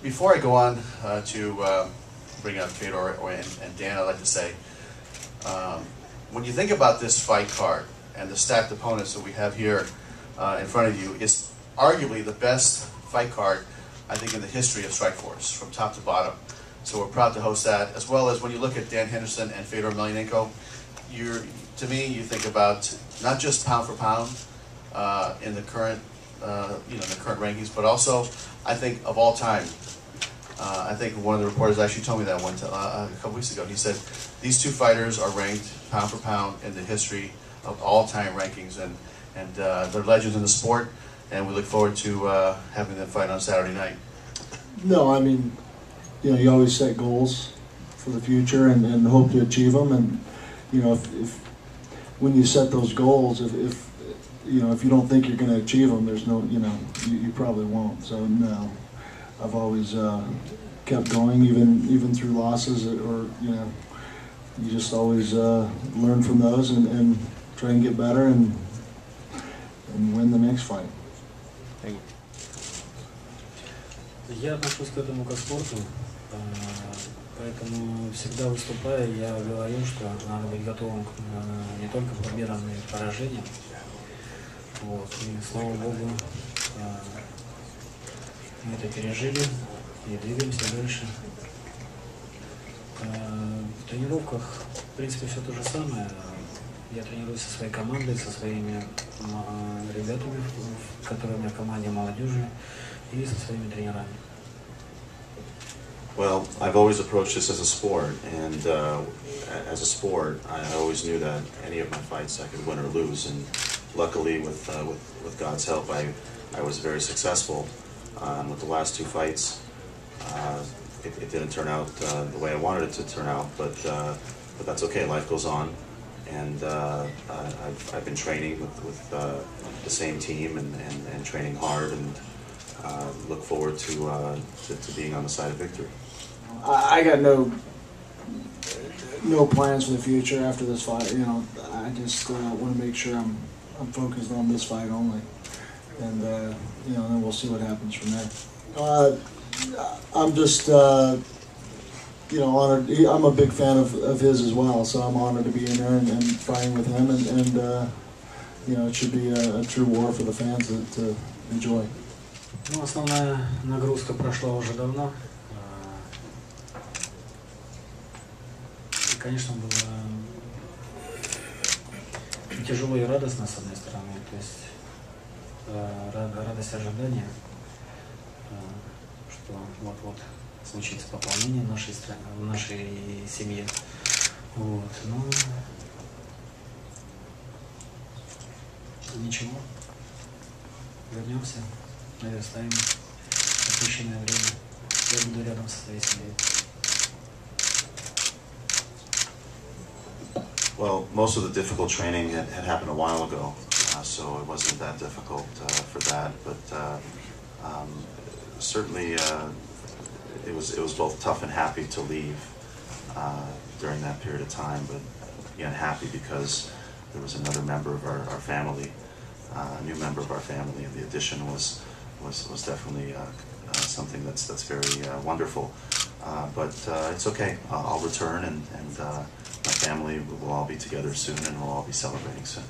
Before I go on to bring up Fedor and Dan, I'd like to say, when you think about this fight card and the stacked opponents that we have here in front of you, it's arguably the best fight card, I think, in the history of Strikeforce, from top to bottom. So we're proud to host that, as well as when you look at Dan Henderson and Fedor Emelianenko, to me, you think about not just pound for pound in the current, the current rankings, but also, I think, of all time. I think one of the reporters actually told me that a couple weeks ago. He said these two fighters are ranked pound for pound in the history of all-time rankings, and they're legends in the sport. And we look forward to having them fight on Saturday night. No, I mean, you always set goals for the future and hope to achieve them. And if when you set those goals, if you don't think you're going to achieve them, there's no, you probably won't. So no, I've always kept going, even through losses, or you just always learn from those and try and get better and win the next fight. Я отношусь к этому как к спорту, поэтому всегда выступая, я говорю, что надо быть готовым не только к победам, но и к поражениям. Вот. И слава Богу, мы это пережили и двигаемся дальше. В тренировках, в принципе, все то же самое. Я тренируюсь со своей командой, со своими ребятами, которые у меня в команде молодежи, и со своими тренерами. Well, I've always approached this as a sport, and as a sport, I always knew that any of my fights I could win or lose, and luckily, with God's help, I was very successful. With the last two fights, it didn't turn out the way I wanted it to turn out, but that's okay. Life goes on, and I've been training with the same team and training hard, and look forward to being on the side of victory. I got no plans for the future after this fight. I just want to make sure I'm focused on this fight only, and then we'll see what happens from there. I'm just honored. I'm a big fan of his as well, so I'm honored to be in there and fighting with him, and it should be a true war for the fans to enjoy. Основная нагрузка прошла уже давно. И, конечно, было тяжело и радостно, с одной стороны. То есть радость ожидания, что вот-вот случится пополнение в нашей семье. Вот. Но ничего, вернемся. Наверстаем упущенное время. Я буду рядом со своей семьей. Well, most of the difficult training had happened a while ago, so it wasn't that difficult for that. But certainly, it was both tough and happy to leave during that period of time. But again, happy because there was another member of our family, a new member of our family, and the addition was definitely something that's very wonderful. But it's okay. I'll return, and my family will all be together soon, and we'll all be celebrating soon.